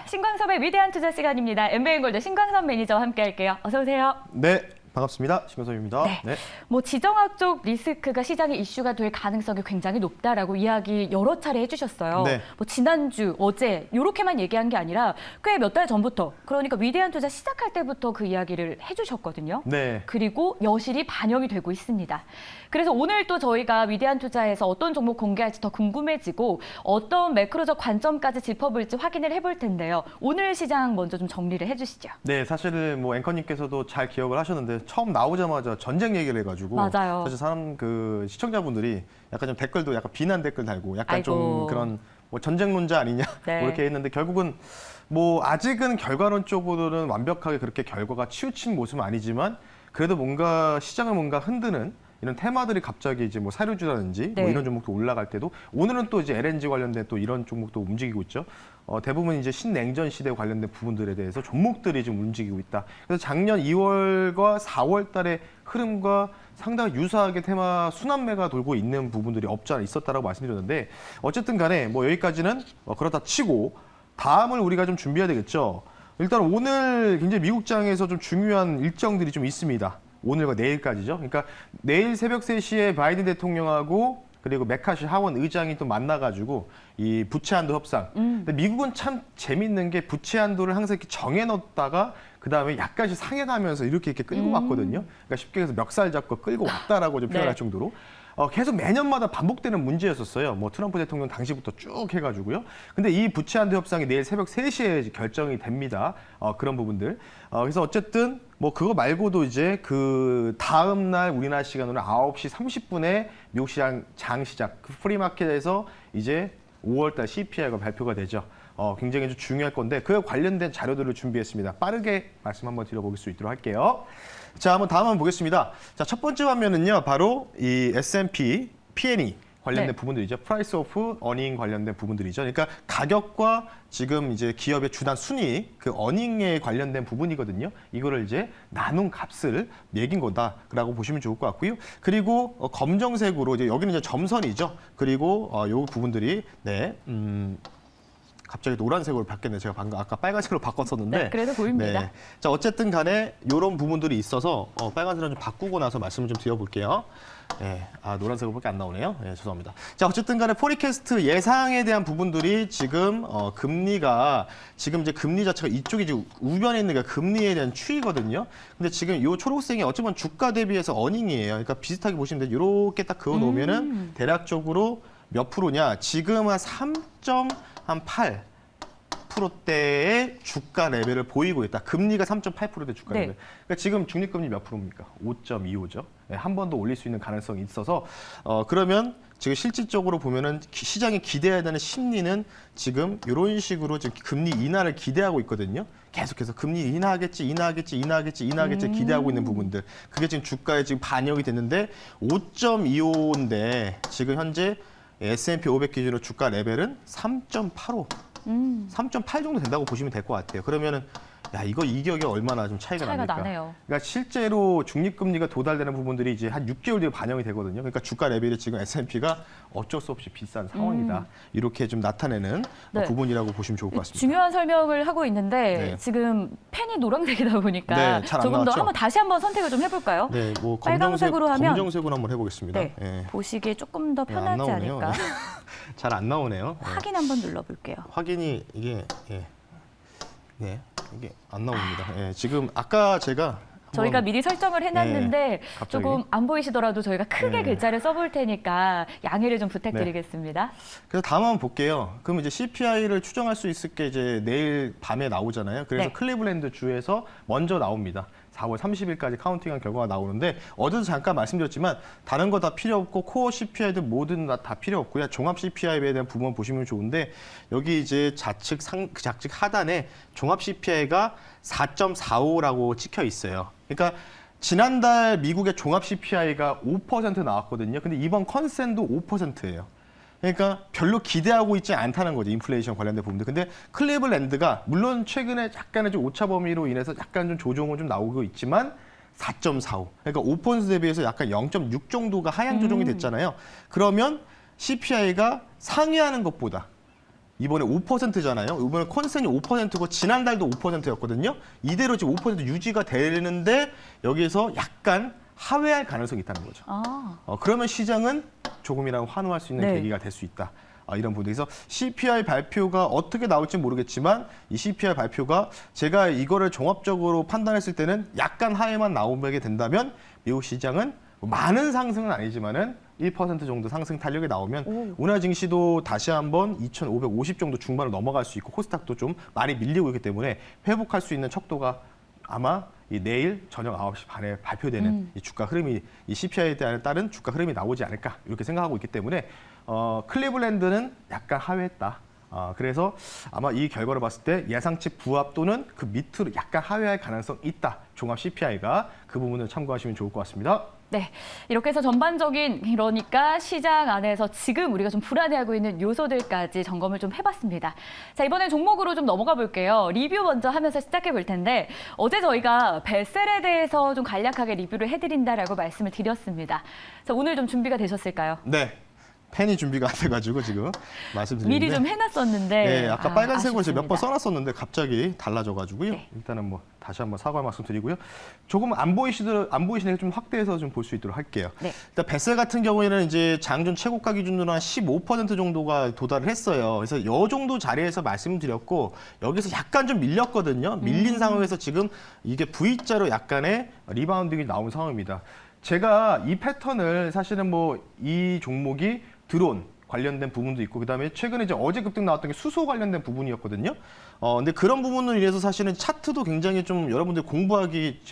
신광섭의 위대한 투자 시간입니다. 엠베인골드 신광섭 매니저와 함께할게요. 어서 오세요. 네, 반갑습니다. 신광섭입니다. 네. 뭐 지정학적 리스크가 시장의 이슈가 될 가능성이 굉장히 높다라고 이야기 여러 차례 해주셨어요. 네. 뭐 지난주, 어제 이렇게만 얘기한 게 아니라 꽤 몇 달 전부터, 그러니까 위대한 투자 시작할 때부터 그 이야기를 해주셨거든요. 네. 그리고 여실히 반영이 되고 있습니다. 그래서 오늘 또 저희가 위대한 투자에서 어떤 종목 공개할지 더 궁금해지고 어떤 매크로적 관점까지 짚어볼지 확인을 해볼 텐데요. 오늘 시장 먼저 좀 정리를 해주시죠. 네, 사실은 뭐 앵커님께서도 잘 기억을 하셨는데 처음 나오자마자 전쟁 얘기를 해가지고 맞아요. 사실 시청자분들이 약간 좀 댓글도 약간 비난 댓글 달고 약간 좀 아이고. 그런 뭐 전쟁론자 아니냐 네. 뭐 이렇게 했는데 결국은 뭐 아직은 결과론적으로는 완벽하게 그렇게 결과가 치우친 모습은 아니지만 그래도 뭔가 시장을 뭔가 흔드는 이런 테마들이 갑자기 이제 뭐 사료주라든지 네. 뭐 이런 종목도 올라갈 때도 오늘은 또 이제 LNG 관련된 또 이런 종목도 움직이고 있죠. 대부분 이제 신냉전 시대 관련된 부분들에 대해서 종목들이 좀 움직이고 있다. 그래서 작년 2월과 4월 달의 흐름과 상당히 유사하게 테마 순환매가 돌고 있는 부분들이 없지 않아 있었다라고 말씀드렸는데 어쨌든 간에 뭐 여기까지는 그렇다 치고 다음을 우리가 좀 준비해야 되겠죠. 일단 오늘 굉장히 미국장에서 좀 중요한 일정들이 좀 있습니다. 오늘과 내일까지죠. 그러니까 내일 새벽 3시에 바이든 대통령하고 그리고 메카시 하원 의장이 또 만나가지고 이 부채 한도 협상. 근데 미국은 참 재밌는 게 부채 한도를 항상 이렇게 정해놓다가 그 다음에 약간씩 상향하면서 이렇게 끌고 왔거든요. 그러니까 쉽게 해서 멱살 잡고 끌고 왔다라고 좀 표현할 네. 정도로. 계속 매년마다 반복되는 문제였었어요. 뭐 트럼프 대통령 당시부터 쭉 해가지고요. 근데 이 부채 한도 협상이 내일 새벽 3시에 결정이 됩니다. 그런 부분들. 그래서 어쨌든 뭐 그거 말고도 이제 그 다음 날 우리나라 시간으로 9시 30분에 미국 시장 장 시작 그 프리마켓에서 이제 5월달 CPI가 발표가 되죠. 굉장히 좀 중요할 건데 그에 관련된 자료들을 준비했습니다. 빠르게 말씀 한번 드려볼 수 있도록 할게요. 자, 한번 다음 한번 보겠습니다. 자, 첫 번째 화면은요, 바로 이 S&P, P&E 관련된 네. 부분들이죠. 프라이스 오프 어닝 관련된 부분들이죠. 그러니까 가격과 지금 이제 기업의 주당 순이익, 그 어닝에 관련된 부분이거든요. 이거를 이제 나눈 값을 매긴 거다라고 보시면 좋을 것 같고요. 그리고 검정색으로 이제 여기는 이제 점선이죠. 그리고 요 부분들이 갑자기 노란색으로 바뀌었네요. 제가 방금 아까 빨간색으로 바꿨었는데. 네, 그래도 보입니다. 네. 자, 어쨌든 간에 이런 부분들이 있어서 빨간색으로 좀 바꾸고 나서 말씀을 좀 드려볼게요. 네. 노란색으로밖에 안 나오네요. 네, 죄송합니다. 자, 어쨌든 간에 포리캐스트 예상에 대한 부분들이 지금 금리가 지금 이제 금리 자체가 이쪽이 이제 우변에 있는 게 금리에 대한 추이거든요. 근데 지금 이 초록색이 어쩌면 주가 대비해서 어닝이에요. 그러니까 비슷하게 보시면 돼요. 이렇게 딱 그어 놓으면은 대략적으로 몇 프로냐? 지금 한 3.8%대의 주가 레벨을 보이고 있다. 금리가 3.8%대 주가 네. 레벨. 그러니까 지금 중립금리 몇 프로입니까? 5.25죠. 네, 한 번 더 올릴 수 있는 가능성이 있어서 그러면 지금 실질적으로 보면은 시장이 기대해야 되는 심리는 지금 이런 식으로 지금 금리 인하를 기대하고 있거든요. 계속해서 금리 인하하겠지 기대하고 있는 부분들. 그게 지금 주가에 지금 반영이 됐는데 5.25인데 지금 현재 S&P 500 기준으로 주가 레벨은 3.85, 3.8 정도 된다고 보시면 될 것 같아요. 그러면은 이 기억이 얼마나 좀 차이가 납니까? 나네요. 그러니까 실제로 중립금리가 도달되는 부분들이 이제 한 6개월 뒤에 반영이 되거든요. 그러니까 주가 레벨이 지금 S&P가 어쩔 수 없이 비싼 상황이다. 이렇게 좀 나타내는 네. 부분이라고 보시면 좋을 것 같습니다. 중요한 설명을 하고 있는데 네. 지금 펜이 노란색이다 보니까 네, 잘안 조금 더 나왔죠? 다시 한번 선택을 좀 해볼까요? 네, 뭐 빨강색으로 하면 검정색으로 한번 해보겠습니다. 네, 예. 보시기에 조금 더 안 편하지 나오네요. 않을까? 잘 안 나오네요. 예. 확인 한번 눌러볼게요. 확인이 이게 네, 이게 안 나옵니다. 지금 아까 제가 저희가 한번 미리 설정을 해놨는데 갑자기. 조금 안 보이시더라도 저희가 크게 네. 글자를 써볼 테니까 양해를 좀 부탁드리겠습니다. 그래서 다음 한번 볼게요. 그럼 이제 CPI를 추정할 수 있을 게 이제 내일 밤에 나오잖아요. 그래서 네. 클리블랜드 주에서 먼저 나옵니다. 4월 30일까지 카운팅한 결과가 나오는데 어제도 잠깐 말씀드렸지만 다른 거 다 필요 없고 코어 CPI도 모든 다 필요 없고요. 종합 CPI에 대한 부분 보시면 좋은데 여기 이제 좌측 하단에 종합 CPI가 4.45라고 찍혀 있어요. 그러니까 지난달 미국의 종합 CPI가 5% 나왔거든요. 근데 이번 컨센도 5%예요. 그러니까 별로 기대하고 있지 않다는 거죠. 인플레이션 관련된 부분들. 근데 클리블랜드가 물론 최근에 약간의 좀 오차 범위로 인해서 약간 좀 조정은 좀 나오고 있지만 4.45. 그러니까 5% 대비해서 약간 0.6 정도가 하향 조정이 됐잖아요. 그러면 CPI가 상회하는 것보다 이번에 5%잖아요. 이번에 컨센이 5%고 지난달도 5%였거든요. 이대로 지금 5% 유지가 되는데 여기에서 약간 하회할 가능성이 있다는 거죠. 아. 그러면 시장은 조금이라도 환호할 수 있는 네. 계기가 될 수 있다. 이런 부분에서 CPI 발표가 어떻게 나올지 모르겠지만 이 CPI 발표가 제가 이거를 종합적으로 판단했을 때는 약간 하회만 나오게 된다면 미국 시장은 많은 상승은 아니지만은 1% 정도 상승 탄력이 나오면 운하 증시도 다시 한번 2,550 정도 중반을 넘어갈 수 있고 코스닥도 좀 많이 밀리고 있기 때문에 회복할 수 있는 척도가 아마 이 내일 저녁 9시 반에 발표되는 이 주가 흐름이 이 CPI에 따른 주가 흐름이 나오지 않을까 이렇게 생각하고 있기 때문에 클리블랜드는 약간 하회했다. 그래서 아마 이 결과를 봤을 때 예상치 부합 또는 그 밑으로 약간 하회할 가능성 있다. 종합 CPI가 그 부분을 참고하시면 좋을 것 같습니다. 네, 이렇게 해서 전반적인 그러니까 시장 안에서 지금 우리가 좀 불안해하고 있는 요소들까지 점검을 좀 해봤습니다. 자, 이번엔 종목으로 좀 넘어가 볼게요. 리뷰 먼저 하면서 시작해 볼 텐데 어제 저희가 벨셀에 대해서 좀 간략하게 리뷰를 해드린다라고 말씀을 드렸습니다. 자, 오늘 좀 준비가 되셨을까요? 네. 펜이 준비가 안 돼가지고 지금 말씀드리는데 미리 좀 해놨었는데 네, 아까 빨간색으로 제가 몇 번 아쉽습니다. 써놨었는데 갑자기 달라져가지고요. 네. 일단은 뭐 다시 한번 사과 말씀드리고요. 조금 안 보이시는 좀 확대해서 좀 볼 수 있도록 할게요. 네. 일단 벨셀 같은 경우에는 이제 장중 최고가 기준으로 한 15% 정도가 도달을 했어요. 그래서 이 정도 자리에서 말씀드렸고 여기서 약간 좀 밀렸거든요. 밀린 상황에서 지금 이게 V자로 약간의 리바운딩이 나온 상황입니다. 제가 이 패턴을 사실은 뭐 이 종목이 드론 관련된 부분도 있고 그다음에 최근에 이제 어제 급등 나왔던 게 수소 관련된 부분이었거든요. 근데 그런 부분을 인해서 사실은 차트도 굉장히 좀 여러분들 공부하기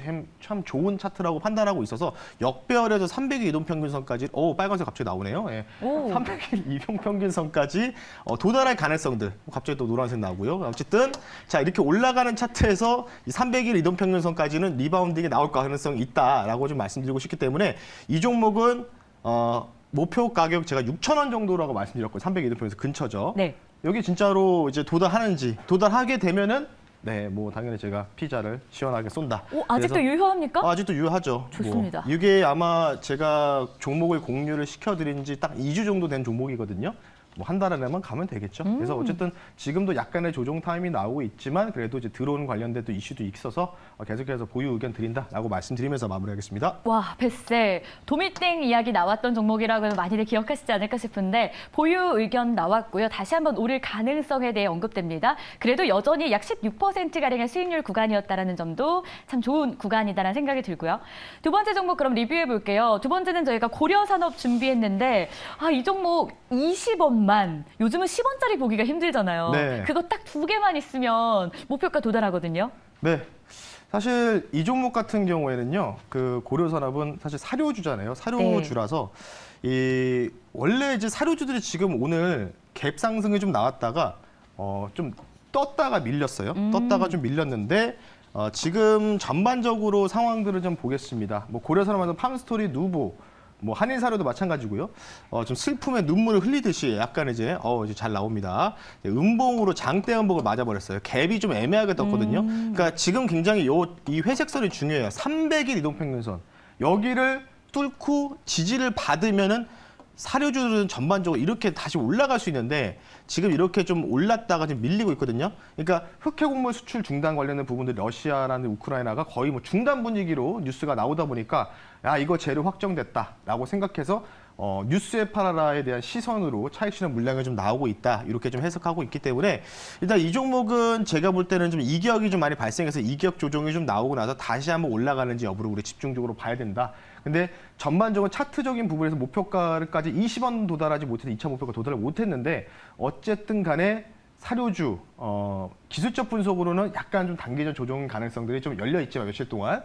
참 좋은 차트라고 판단하고 있어서 역배열에서 300일 이동평균선까지 빨간색 갑자기 나오네요. 예. 오. 300일 이동평균선까지 도달할 가능성들 갑자기 또 노란색 나오고요. 어쨌든 자 이렇게 올라가는 차트에서 이 300일 이동평균선까지는 리바운딩이 나올 가능성이 있다라고 좀 말씀드리고 싶기 때문에 이 종목은 목표 가격 제가 6,000원 정도라고 말씀드렸고 300 이동평균선 근처죠. 네. 여기 진짜로 이제 도달하게 되면은 네, 뭐 당연히 제가 피자를 시원하게 쏜다. 오, 아직도 그래서 유효합니까? 아직도 유효하죠. 좋습니다. 뭐 이게 아마 제가 종목을 공유를 시켜드린 지 딱 2주 정도 된 종목이거든요. 뭐 한 달 안에만 가면 되겠죠. 그래서 어쨌든 지금도 약간의 조정 타임이 나오고 있지만 그래도 이제 드론 관련된 또 이슈도 있어서 계속해서 보유 의견 드린다라고 말씀드리면서 마무리하겠습니다. 와, 벨셀 도미땡 이야기 나왔던 종목이라고 많이들 기억하시지 않을까 싶은데 보유 의견 나왔고요. 다시 한번 오를 가능성에 대해 언급됩니다. 그래도 여전히 약 16%가량의 수익률 구간이었다는 점도 참 좋은 구간이다라는 생각이 들고요. 두 번째 종목 그럼 리뷰해 볼게요. 두 번째는 저희가 고려산업 준비했는데 이 종목 20원만 요즘은 10원짜리 보기가 힘들잖아요. 네. 그거 딱 두 개만 있으면 목표가 도달하거든요. 네. 사실 이 종목 같은 경우에는요, 그 고려산업은 사실 사료주잖아요. 사료주라서 원래 이제 사료주들이 지금 오늘 갭 상승이 좀 나왔다가 좀 떴다가 밀렸어요. 떴다가 좀 밀렸는데 지금 전반적으로 상황들을 좀 보겠습니다. 뭐 고려산업은 팜스토리, 누보, 뭐 한인사료도 마찬가지고요. 좀 슬픔의 눈물을 흘리듯이 약간 이제 잘 나옵니다. 음봉으로 장대 음봉을 맞아버렸어요. 갭이 좀 애매하게 떴거든요. 그러니까 지금 굉장히 이 회색선이 중요해요. 300일 이동평균선 여기를 뚫고 지지를 받으면은 사료주들은 전반적으로 이렇게 다시 올라갈 수 있는데 지금 이렇게 좀 올랐다가 지금 밀리고 있거든요. 그러니까 흑해곡물 수출 중단 관련된 부분들 러시아라는 우크라이나가 거의 뭐 중단 분위기로 뉴스가 나오다 보니까 이거 재료 확정됐다라고 생각해서 뉴스에 팔아라에 대한 시선으로 차익 실현 물량이 좀 나오고 있다 이렇게 좀 해석하고 있기 때문에 일단 이 종목은 제가 볼 때는 좀 이격이 좀 많이 발생해서 이격 조정이 좀 나오고 나서 다시 한번 올라가는지 여부를 우리 집중적으로 봐야 된다. 근데 전반적으로 차트적인 부분에서 목표가까지 20원 도달하지 못해서 2차 목표가 도달을 못했는데 어쨌든 간에 사료주 기술적 분석으로는 약간 좀 단기적 조정 가능성들이 좀 열려 있지만 며칠 동안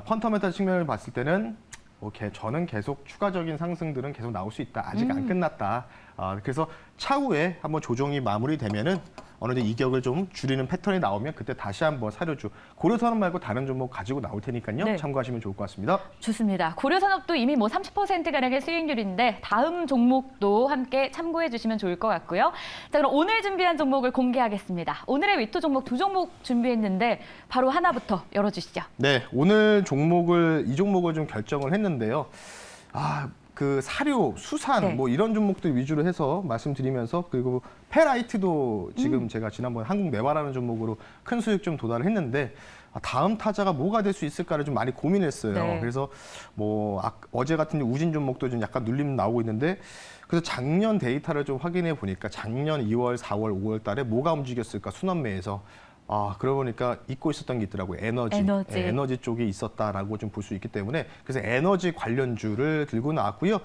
펀더멘탈 측면을 봤을 때는 저는 계속 추가적인 상승들은 계속 나올 수 있다. 아직 안 끝났다. 그래서 차후에 한번 조정이 마무리되면은 어느 정도 이격을 좀 줄이는 패턴이 나오면 그때 다시 한번 사료주 고려산업 말고 다른 종목 가지고 나올 테니까요. 네. 참고하시면 좋을 것 같습니다. 좋습니다. 고려산업도 이미 뭐 30%가량의 수익률인데 다음 종목도 함께 참고해 주시면 좋을 것 같고요. 자, 그럼 오늘 준비한 종목을 공개하겠습니다. 오늘의 위토 종목 두 종목 준비했는데 바로 하나부터 열어주시죠. 네, 오늘 이 종목을 좀 결정을 했는데요. 그 사료, 수산 네. 뭐 이런 종목들 위주로 해서 말씀드리면서 그리고 페라이트도 지금 제가 지난번 한국 내화라는 종목으로 큰 수익 좀 도달을 했는데 다음 타자가 뭐가 될 수 있을까를 좀 많이 고민했어요. 네. 그래서 뭐 어제 같은 우진 종목도 좀 약간 눌림 나오고 있는데 그래서 작년 데이터를 좀 확인해 보니까 작년 2월, 4월, 5월 달에 뭐가 움직였을까 순환매에서 그러고 보니까 잊고 있었던 게 있더라고요. 에너지. 에너지. 예, 에너지 쪽이 있었다라고 좀 볼 수 있기 때문에 그래서 에너지 관련주를 들고 나왔고요.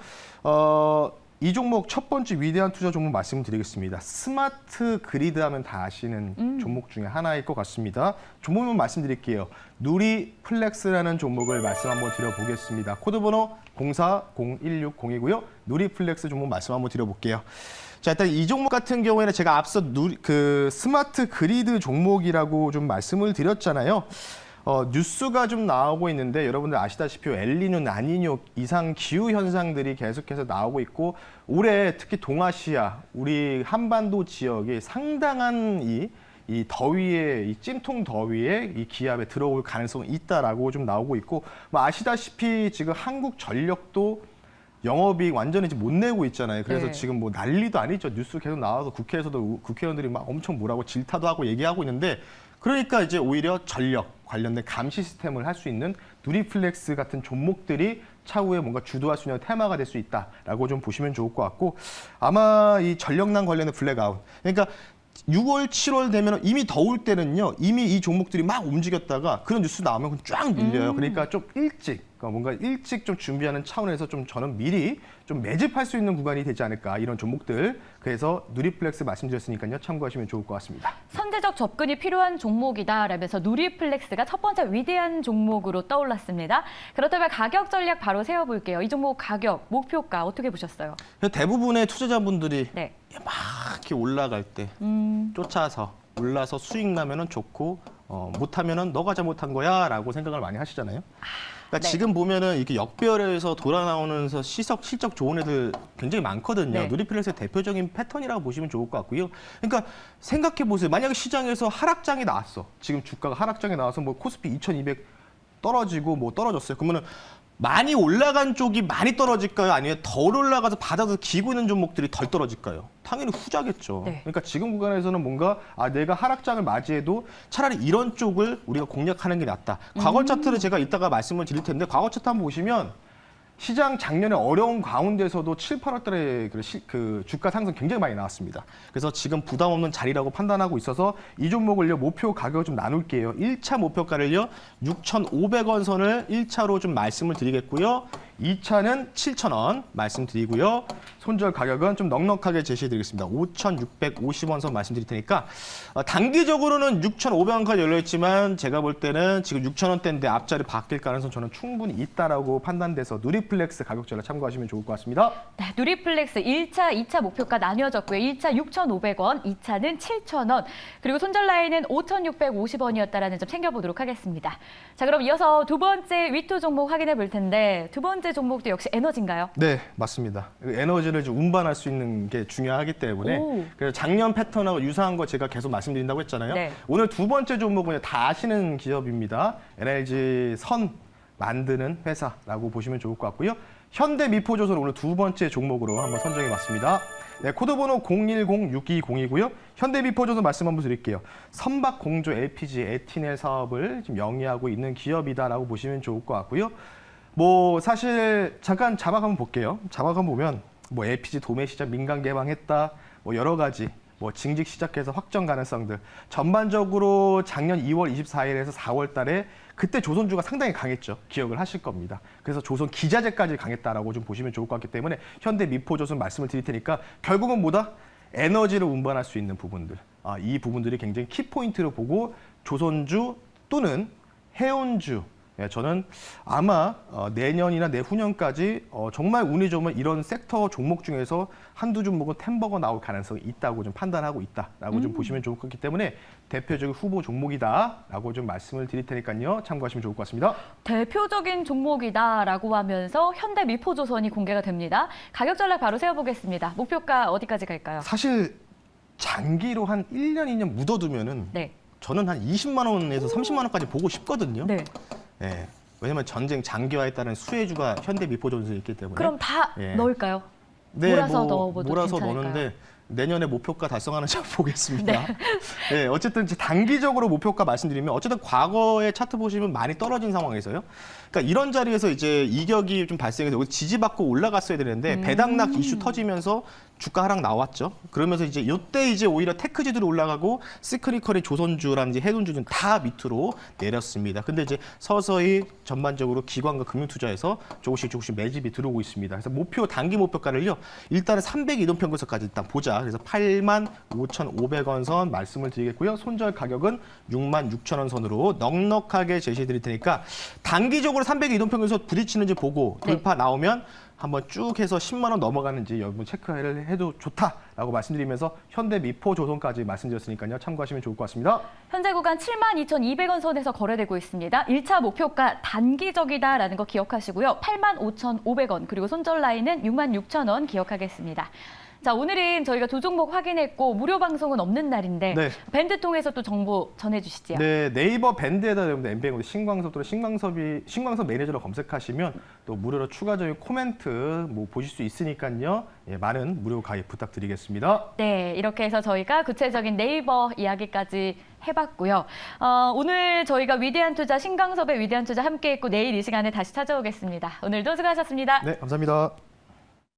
이 종목 첫 번째 위대한 투자 종목 말씀드리겠습니다. 스마트 그리드 하면 다 아시는 종목 중에 하나일 것 같습니다. 종목만 말씀드릴게요. 누리플렉스라는 종목을 말씀 한번 드려보겠습니다. 코드번호 040160이고요. 누리플렉스 종목 말씀 한번 드려볼게요. 자, 일단 이 종목 같은 경우에는 제가 앞서 스마트 그리드 종목이라고 좀 말씀을 드렸잖아요. 뉴스가 좀 나오고 있는데 여러분들 아시다시피 엘니뇨, 라니뇨 이상 기후 현상들이 계속해서 나오고 있고 올해 특히 동아시아, 우리 한반도 지역이 상당한 이 더위에 이 찜통 더위에 이 기압에 들어올 가능성이 있다라고 좀 나오고 있고 뭐 아시다시피 지금 한국전력도 영업이익 완전히 지금 못 내고 있잖아요. 그래서 네. 지금 뭐 난리도 아니죠. 뉴스 계속 나와서 국회에서도 국회의원들이 막 엄청 뭐라고 질타도 하고 얘기하고 있는데 그러니까 이제 오히려 전력 관련된 감시 시스템을 할 수 있는 누리플렉스 같은 종목들이 차후에 뭔가 주도할 수 있는 테마가 될 수 있다라고 좀 보시면 좋을 것 같고 아마 이 전력난 관련된 블랙아웃 그러니까 6월, 7월 되면 이미 더울 때는요. 이미 이 종목들이 막 움직였다가 그런 뉴스 나오면 쫙 밀려요. 그러니까 좀 일찍 뭔가 일찍 좀 준비하는 차원에서 좀 저는 미리 좀 매집할 수 있는 구간이 되지 않을까 이런 종목들. 그래서 누리플렉스 말씀드렸으니까요. 참고하시면 좋을 것 같습니다. 선제적 접근이 필요한 종목이다라면서 누리플렉스가 첫 번째 위대한 종목으로 떠올랐습니다. 그렇다면 가격 전략 바로 세워볼게요. 이 종목 가격, 목표가 어떻게 보셨어요? 대부분의 투자자분들이 네. 막 이렇게 올라갈 때 쫓아서 올라서 수익 나면은 좋고 못하면은 너가 잘못한 거야라고 생각을 많이 하시잖아요. 그러니까 네. 지금 보면은 이렇게 역별에서 돌아 나오면서 실적 좋은 애들 굉장히 많거든요. 네. 누리플렉스의 대표적인 패턴이라고 보시면 좋을 것 같고요. 그러니까 생각해 보세요. 만약에 시장에서 하락장이 나왔어. 지금 주가가 하락장에 나와서 뭐 코스피 2200 떨어지고 뭐 떨어졌어요. 그러면은 많이 올라간 쪽이 많이 떨어질까요? 아니면 덜 올라가서 바닥에서 기고 있는 종목들이 덜 떨어질까요? 당연히 후자겠죠. 네. 그러니까 지금 구간에서는 뭔가 내가 하락장을 맞이해도 차라리 이런 쪽을 우리가 공략하는 게 낫다. 과거 차트를 제가 이따가 말씀을 드릴 텐데 과거 차트 한번 보시면 시장 작년에 어려운 가운데서도 7, 8월 달에 그 주가 상승 굉장히 많이 나왔습니다. 그래서 지금 부담 없는 자리라고 판단하고 있어서 이 종목을요, 목표 가격을 좀 나눌게요. 1차 목표가를요, 6,500원 선을 1차로 좀 말씀을 드리겠고요. 2차는 7,000원 말씀드리고요. 손절 가격은 좀 넉넉하게 제시해드리겠습니다. 5,650원 선 말씀드릴 테니까 단기적으로는 6,500원까지 열려있지만 제가 볼 때는 지금 6,000원대인데 앞자리 바뀔 가능성 저는 충분히 있다라고 판단돼서 누리플렉스 가격 전략 참고하시면 좋을 것 같습니다. 네, 누리플렉스 1차, 2차 목표가 나뉘어졌고요. 1차 6,500원, 2차는 7,000원, 그리고 손절 라인은 5,650원이었다라는 점 챙겨보도록 하겠습니다. 자, 그럼 이어서 두 번째 위투 종목 확인해 볼 텐데 두 번째 종목도 역시 에너지인가요? 네, 맞습니다. 에너지를 좀 운반할 수 있는 게 중요하기 때문에 오. 그래서 작년 패턴하고 유사한 거 제가 계속 말씀드린다고 했잖아요. 네. 오늘 두 번째 종목은 다 아시는 기업입니다. NLG 선 만드는 회사라고 보시면 좋을 것 같고요. 현대미포조선 오늘 두 번째 종목으로 한번 선정해봤습니다. 네, 코드번호 010620이고요. 현대미포조선 말씀 한번 드릴게요. 선박 공조 LPG 에티넬 사업을 지금 영위하고 있는 기업이다라고 보시면 좋을 것 같고요. 뭐 사실 잠깐 자막 한번 볼게요. 자막 한번 보면 뭐 LPG 도매 시장 민간 개방했다, 뭐 여러 가지 뭐 징직 시작해서 확정 가능성들 전반적으로 작년 2월 24일에서 4월 달에 그때 조선주가 상당히 강했죠. 기억을 하실 겁니다. 그래서 조선 기자재까지 강했다라고 좀 보시면 좋을 것 같기 때문에 현대 미포조선 말씀을 드릴 테니까 결국은 뭐다? 에너지를 운반할 수 있는 부분들. 이 부분들이 굉장히 키포인트로 보고 조선주 또는 해운주 저는 아마 내년이나 내후년까지 정말 운이 좋으면 이런 섹터 종목 중에서 한두 종목은 템버가 나올 가능성이 있다고 좀 판단하고 있다라고 좀 보시면 좋을 것 같기 때문에 대표적인 후보 종목이다라고 좀 말씀을 드릴 테니까요. 참고하시면 좋을 것 같습니다. 대표적인 종목이다라고 하면서 현대미포조선이 공개가 됩니다. 가격 전략 바로 세워보겠습니다. 목표가 어디까지 갈까요? 사실 장기로 한 1년, 2년 묻어두면은 네. 저는 한 20만 원에서 30만 원까지 보고 싶거든요. 네. 네. 왜냐하면 전쟁 장기화에 따른 수혜주가 현대미포조선에 있기 때문에. 그럼 다 예. 넣을까요? 네, 몰아서 넣어봐도 몰아서 괜찮을까요? 넣는데 내년에 목표가 달성하는지 한번 보겠습니다. 네. 어쨌든 이제 단기적으로 목표가 말씀드리면 어쨌든 과거의 차트 보시면 많이 떨어진 상황에서요. 그러니까 이런 자리에서 이제 이격이 좀 발생해서 여기 지지받고 올라갔어야 되는데 배당락 이슈 터지면서 주가 하락 나왔죠. 그러면서 이제 이때 이제 오히려 테크지들이 올라가고 시크니컬이 조선주라든지 해운주는 다 밑으로 내렸습니다. 근데 이제 서서히 전반적으로 기관과 금융투자에서 조금씩 매집이 들어오고 있습니다. 그래서 단기 목표가를요. 일단은 300 이동평균선까지 일단 보자. 그래서 85,500원 선 말씀을 드리겠고요. 손절 가격은 66,000원 선으로 넉넉하게 제시해 드릴 테니까 단기적으로 300 이동평균선 부딪히는지 보고 돌파 나오면 한번 쭉 해서 10만 원 넘어가는지 여러분 체크를 해도 좋다라고 말씀드리면서 현대미포조선까지 말씀드렸으니까요. 참고하시면 좋을 것 같습니다. 현재 구간 72,200원 선에서 거래되고 있습니다. 1차 목표가 단기적이다라는 거 기억하시고요. 85,500원 그리고 손절 라인은 66,000원 기억하겠습니다. 자, 오늘은 저희가 두 종목 확인했고 무료 방송은 없는 날인데 네. 밴드 통해서 또 정보 전해주시죠. 네, 네이버 밴드에다 여러분들 MBN으로 신광섭 또는 신광섭 매니저로 검색하시면 또 무료로 추가적인 코멘트 뭐 보실 수 있으니까요. 예, 많은 무료 가입 부탁드리겠습니다. 네, 이렇게 해서 저희가 구체적인 네이버 이야기까지 해봤고요. 오늘 저희가 위대한 투자, 신광섭의 위대한 투자 함께했고 내일 이 시간에 다시 찾아오겠습니다. 오늘도 수고하셨습니다. 네, 감사합니다.